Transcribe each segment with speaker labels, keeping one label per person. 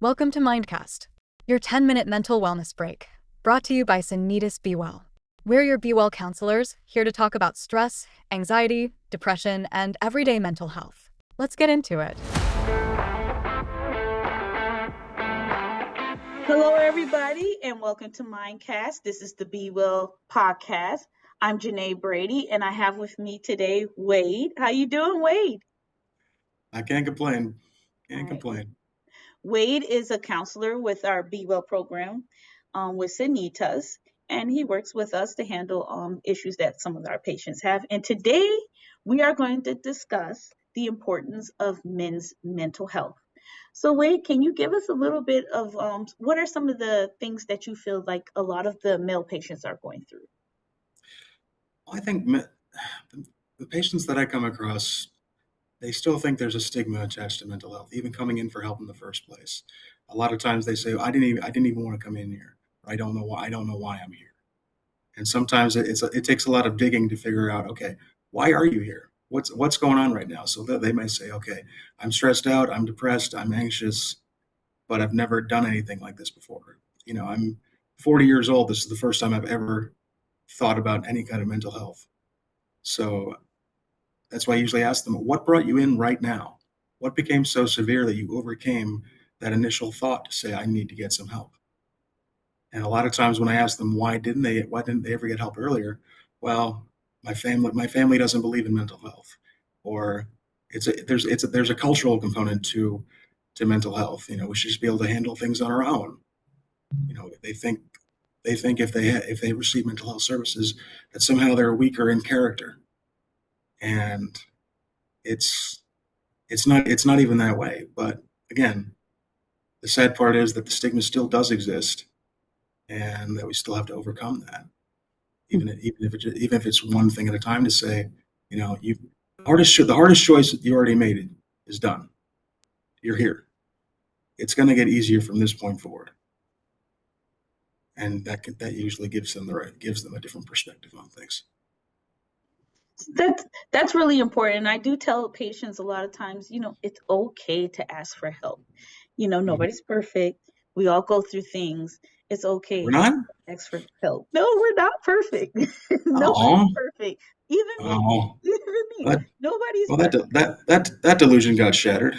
Speaker 1: Welcome to Mindcast, your 10-minute mental wellness break, brought to you by Sanitas BeWell. We're your BeWell counselors, here to talk about stress, anxiety, depression, and everyday mental health. Let's get into it.
Speaker 2: Hello, everybody, and welcome to Mindcast. This is the BeWell podcast. I'm Genae Brady, and I have with me today Wade. How you doing, Wade?
Speaker 3: I can't complain.
Speaker 2: All right. Wade is a counselor with our BeWell program with Sanitas, and he works with us to handle issues that some of our patients have. And today we are going to discuss the importance of men's mental health. So, Wade, can you give us a little bit of what are some of the things that you feel like a lot of the male patients are going through?
Speaker 3: I think the patients that I come across, they still think there's a stigma attached to mental health, even coming in for help in the first place. A lot of times they say, I didn't even want to come in here. I don't know why I'm here. And sometimes it takes a lot of digging to figure out, okay, why are you here? What's going on right now? So they may say, okay, I'm stressed out, I'm depressed, I'm anxious, but I've never done anything like this before. I'm 40 years old. This is the first time I've ever thought about any kind of mental health. So that's why I usually ask them, what brought you in right now? What became so severe that you overcame that initial thought to say, I need to get some help? And a lot of times when I ask them why didn't they ever get help earlier? Well, my family doesn't believe in mental health, or there's a cultural component to mental health. We should just be able to handle things on our own. They think if they receive mental health services that somehow they're weaker in character, and it's not even that way. But again, the sad part is that the stigma still does exist, and that we still have to overcome that, even if it's one thing at a time. To say, the hardest choice you already made is done. You're here. It's going to get easier from this point forward, and that usually gives them a different perspective on things.
Speaker 2: That's really important. I do tell patients a lot of times, it's okay to ask for help. Nobody's perfect. We all go through things. It's okay
Speaker 3: We're not.
Speaker 2: to ask for help. No, we're not perfect.
Speaker 3: Oh,
Speaker 2: Nobody's perfect. Even me.
Speaker 3: oh,
Speaker 2: Even me.
Speaker 3: that
Speaker 2: Nobody's
Speaker 3: well,
Speaker 2: perfect.
Speaker 3: that delusion got shattered.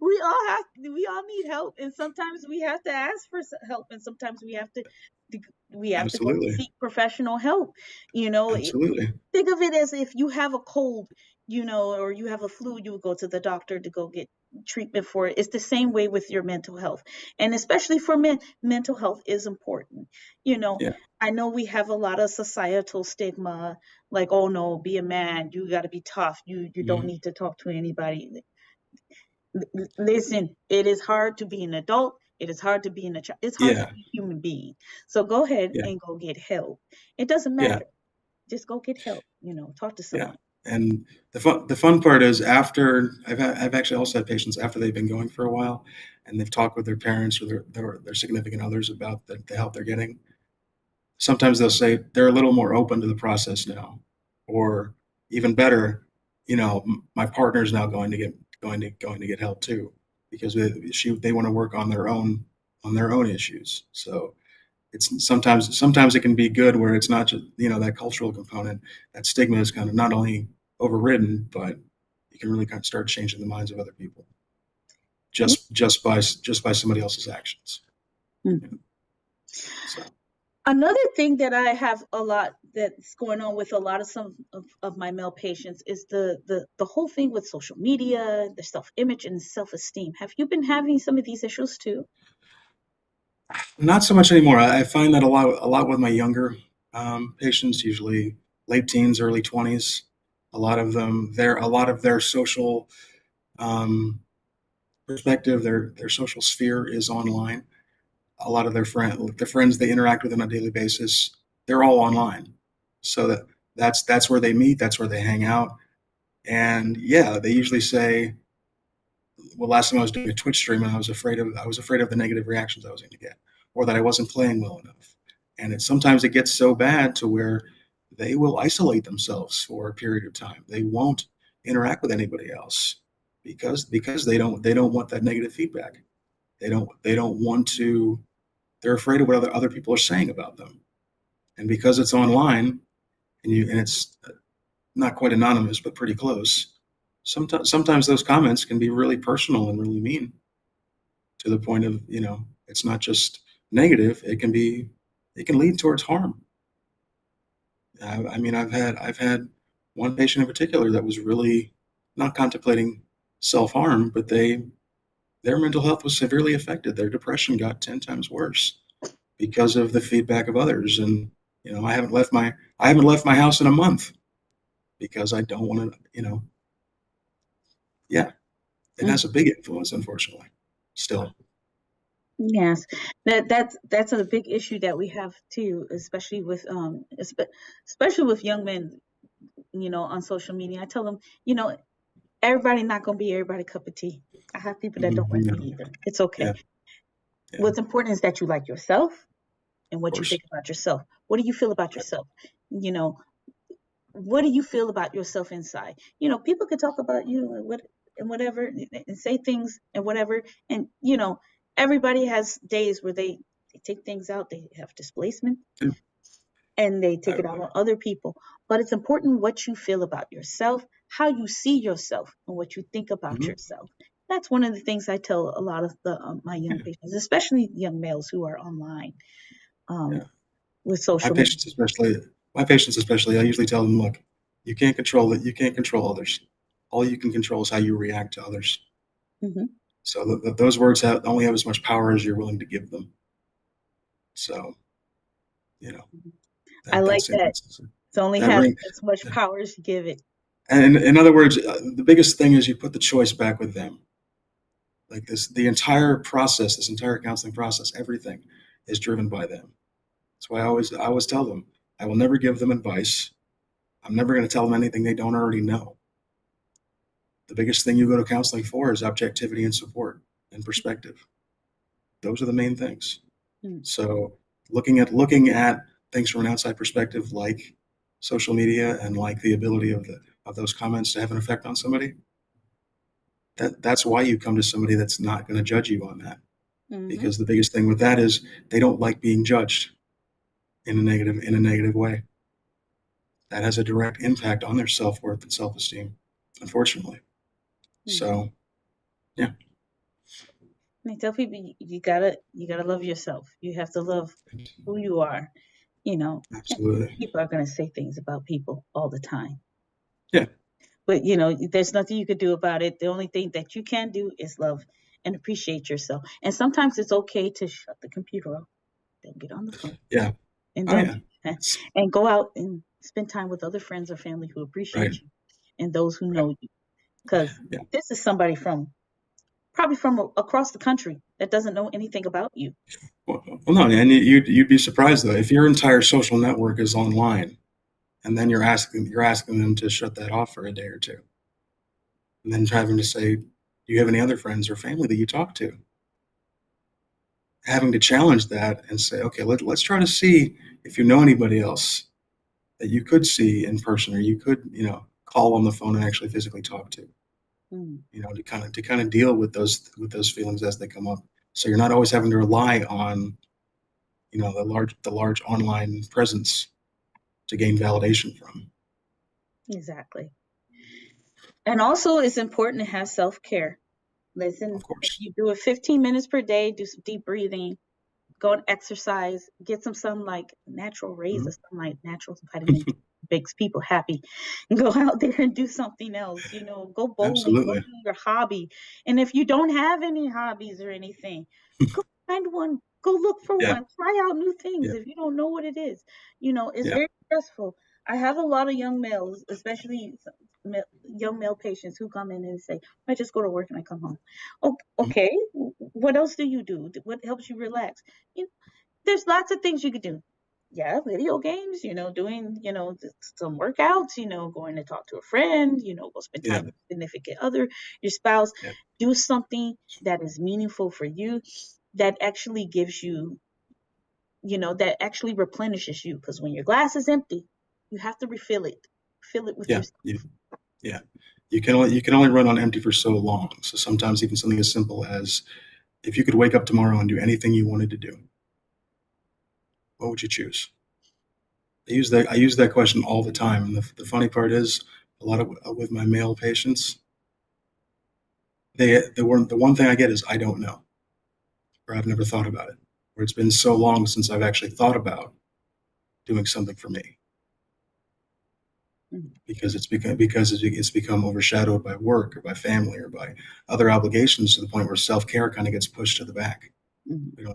Speaker 2: We all need help, and sometimes we have to ask for help, and sometimes we have to go
Speaker 3: Absolutely,
Speaker 2: seek professional help. You know,
Speaker 3: absolutely.
Speaker 2: think of it as if you have a cold, or you have a flu, you would go to the doctor to go get treatment for it. It's the same way with your mental health. And especially for men, mental health is important. You know,
Speaker 3: Yeah.
Speaker 2: I know we have a lot of societal stigma, like, oh no, be a man, you got to be tough. You don't
Speaker 3: Mhm.
Speaker 2: need to talk to anybody. Listen, it is hard to be an adult. It is hard to be in a child. It's hard to
Speaker 3: Yeah.
Speaker 2: be a human being. So go ahead
Speaker 3: Yeah.
Speaker 2: and go get help. It doesn't
Speaker 3: Yeah.
Speaker 2: matter. Just go get help. Talk to
Speaker 3: Yeah.
Speaker 2: someone.
Speaker 3: And the fun part is, after I've actually also had patients after they've been going for a while, and they've talked with their parents or their significant others about the help they're getting. Sometimes they'll say they're a little more open to the process now, or even better, my partner's now going to get help too, because they want to work on their own issues. So it's sometimes it can be good where it's not just that cultural component. That stigma is kind of not only overridden, but you can really kind of start changing the minds of other people just by somebody else's actions.
Speaker 2: Mhm.
Speaker 3: So
Speaker 2: Another thing that I have a lot that's going on with a lot of some of my male patients is the whole thing with social media, the self-image and self-esteem. Have you been having some of these issues too?
Speaker 3: not so much anymore. I find that a lot with my younger patients, usually late teens, early 20s. A lot of their social um, perspective, their social sphere is online. A lot of the friends they interact with on a daily basis, they're all online. So that's where they meet, that's where they hang out. And yeah, they usually say, well, last time I was doing a Twitch stream, and I was afraid of the negative reactions I was going to get, or that I wasn't playing well enough. And sometimes it gets so bad to where they will isolate themselves for a period of time. They won't interact with anybody else because they don't want that negative feedback. They don't want to. They're afraid of what other people are saying about them, and because it's online and it's not quite anonymous but pretty close. Sometimes those comments can be really personal and really mean, to the point of, it's not just negative. It can lead towards harm. I mean, I've had one patient in particular that was really not contemplating self-harm, but their mental health was severely affected. Their depression got 10 times worse because of the feedback of others. And, I haven't left my house in a month because I don't want to, yeah, it has a big influence, unfortunately, still.
Speaker 2: Yes, that's a big issue that we have too, especially with especially with young men, on social media. I tell them, everybody not gonna be everybody cup of tea. I have people that don't like
Speaker 3: Yeah,
Speaker 2: me either. It's okay.
Speaker 3: yeah, yeah,
Speaker 2: What's important is that you like yourself and
Speaker 3: of
Speaker 2: what you
Speaker 3: course.
Speaker 2: think about yourself. What do you feel about yourself? You know, what do you feel about yourself inside? People can talk about you and whatever and say things and whatever. And everybody has days where they take things out, they have displacement
Speaker 3: Yeah,
Speaker 2: and they take
Speaker 3: I,
Speaker 2: it out on other people. But it's important what you feel about yourself, how you see yourself, and what you think about
Speaker 3: mhm,
Speaker 2: yourself. That's one of the things I tell a lot of my young
Speaker 3: yeah,
Speaker 2: patients, especially young males who are online um,
Speaker 3: yeah.
Speaker 2: with
Speaker 3: My
Speaker 2: social media.
Speaker 3: patients, especially, I usually tell them, look, you can't control it. You can't control others. All you can control is how you react to others.
Speaker 2: Hmm.
Speaker 3: So those words only have as much power as you're willing to give them. So, you know,
Speaker 2: I like
Speaker 3: that's it.
Speaker 2: that. It only
Speaker 3: That
Speaker 2: has
Speaker 3: ring.
Speaker 2: as much power as you give it.
Speaker 3: And in other words, the biggest thing is you put the choice back with them. Like the entire process, this entire counseling process, everything is driven by them. That's why I always tell them, I will never give them advice. I'm never going to tell them anything they don't already know. The biggest thing you go to counseling for is objectivity and support and perspective. Those are the main things.
Speaker 2: Mm.
Speaker 3: So looking at things from an outside perspective, like social media and like the ability of those comments to have an effect on somebody, that's why you come to somebody that's not going to judge you on that.
Speaker 2: Hmm.
Speaker 3: Because the biggest thing with that is they don't like being judged in a negative way. That has a direct impact on their self-worth and self-esteem, unfortunately.
Speaker 2: Hmm.
Speaker 3: So yeah,
Speaker 2: I tell people you gotta love yourself. You have to love who you are. And
Speaker 3: absolutely.
Speaker 2: people are gonna say things about people all the time.
Speaker 3: Yeah,
Speaker 2: But there's nothing you could do about it. The only thing that you can do is love and appreciate yourself. And sometimes it's okay to shut the computer off. Don't get on the phone.
Speaker 3: yeah.
Speaker 2: And
Speaker 3: Oh
Speaker 2: don't
Speaker 3: yeah.
Speaker 2: and go out and spend time with other friends or family who
Speaker 3: Right,
Speaker 2: appreciate you and those who
Speaker 3: right.
Speaker 2: know you. Because
Speaker 3: Yeah.
Speaker 2: this is somebody probably from across the country that doesn't know anything about you.
Speaker 3: Well, no, and you'd be surprised though if your entire social network is online, and then you're asking them to shut that off for a day or two, and then having to say, do you have any other friends or family that you talk to? Having to challenge that and say, okay, let's try to see if you know anybody else that you could see in person or you could, call on the phone and actually physically talk to,
Speaker 2: Mm,
Speaker 3: to kind of deal with those feelings as they come up. So you're not always having to rely on, the large online presence to gain validation from.
Speaker 2: exactly. And also, it's important to have self care.
Speaker 3: Of
Speaker 2: Listen, if
Speaker 3: course.
Speaker 2: you do it 15 minutes per day, do some deep breathing, go and exercise, get some sunlight, natural rays
Speaker 3: Mhm.
Speaker 2: of sunlight, natural vitamin D makes people happy. Go out there and do something else, go bowling, go
Speaker 3: Absolutely.
Speaker 2: do your hobby. And if you don't have any hobbies or anything, go find one, go look for
Speaker 3: Yeah.
Speaker 2: one, try out new things
Speaker 3: Yeah.
Speaker 2: if you don't know what it is. It's
Speaker 3: Yeah.
Speaker 2: very stressful. I have a lot of young males, especially young male patients who come in and say, I just go to work and I come home.
Speaker 3: Mhm.
Speaker 2: Okay, what else do you do? What helps you relax? You There's lots of things you could do. Yeah, video games, doing, some workouts, going to talk to a friend, go spend
Speaker 3: Yeah.
Speaker 2: time with your significant other, your spouse.
Speaker 3: Yeah.
Speaker 2: Do something that is meaningful for you, that actually gives you, that actually replenishes you. Because when your glass is empty, you have to refill it. Fill it with
Speaker 3: Yeah.
Speaker 2: yourself.
Speaker 3: Yeah. You can only run on empty for so long. So sometimes even something as simple as If you could wake up tomorrow and do anything you wanted to do, what would you choose? I use that question all the time. And the funny part is, a lot of with my male patients, the one thing I get is I don't know, or I've never thought about it, or it's been so long since I've actually thought about doing something for me, because it's become overshadowed by work or by family or by other obligations, to the point where self-care kind of gets pushed to the back.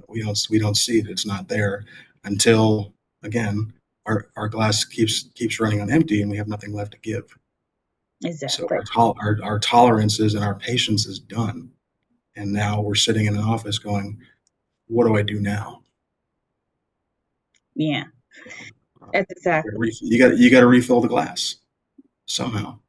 Speaker 3: We don't see it. It's not there until, again, our glass keeps running on empty and we have nothing left to give. So
Speaker 2: Exactly.
Speaker 3: our tolerances and our patience is done, and now we're sitting in an office going, "What do I do now?"
Speaker 2: Yeah, that's exactly.
Speaker 3: You got to refill the glass somehow.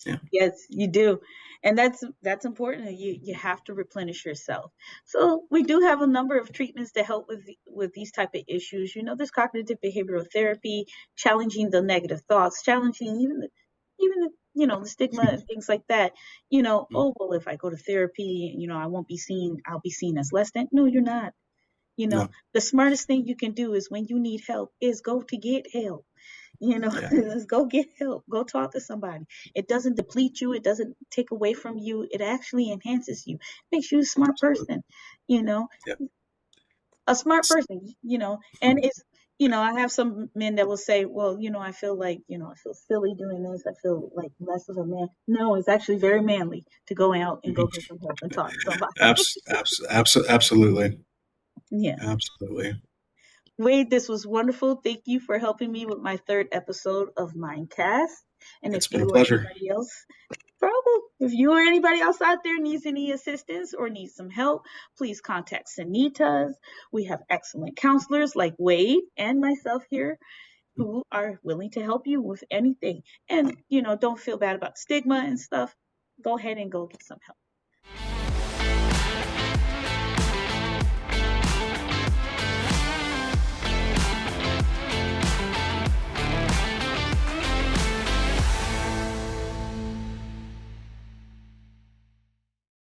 Speaker 3: Yeah.
Speaker 2: Yes, you do. And that's important. You have to replenish yourself. So we do have a number of treatments to help with these type of issues. There's cognitive behavioral therapy, challenging the negative thoughts, challenging the stigma and things like that. Oh well, if I go to therapy, I'll be seen as less than. No, you're not.
Speaker 3: No.
Speaker 2: The smartest thing you can do is, when you need help, is go to get help.
Speaker 3: Yeah.
Speaker 2: Let's go get help. Go talk to somebody. It doesn't deplete you. It doesn't take away from you. It actually enhances you. Makes you a smart
Speaker 3: Absolutely.
Speaker 2: person. You know,
Speaker 3: Yeah.
Speaker 2: a smart person. And I have some men that will say, well, I feel like, I feel silly doing this. I feel like less of a man. No, it's actually very manly to go out and go get some help and talk to somebody.
Speaker 3: Absolutely.
Speaker 2: Yeah.
Speaker 3: Absolutely.
Speaker 2: Wade, this was wonderful. Thank you for helping me with my third episode of Mindcast. And
Speaker 3: It's
Speaker 2: if
Speaker 3: been a
Speaker 2: you or
Speaker 3: pleasure.
Speaker 2: anybody else, problem, if you or anybody else out there needs any assistance or needs some help, please contact Sanitas. We have excellent counselors like Wade and myself here who are willing to help you with anything. And, don't feel bad about stigma and stuff. Go ahead and go get some help.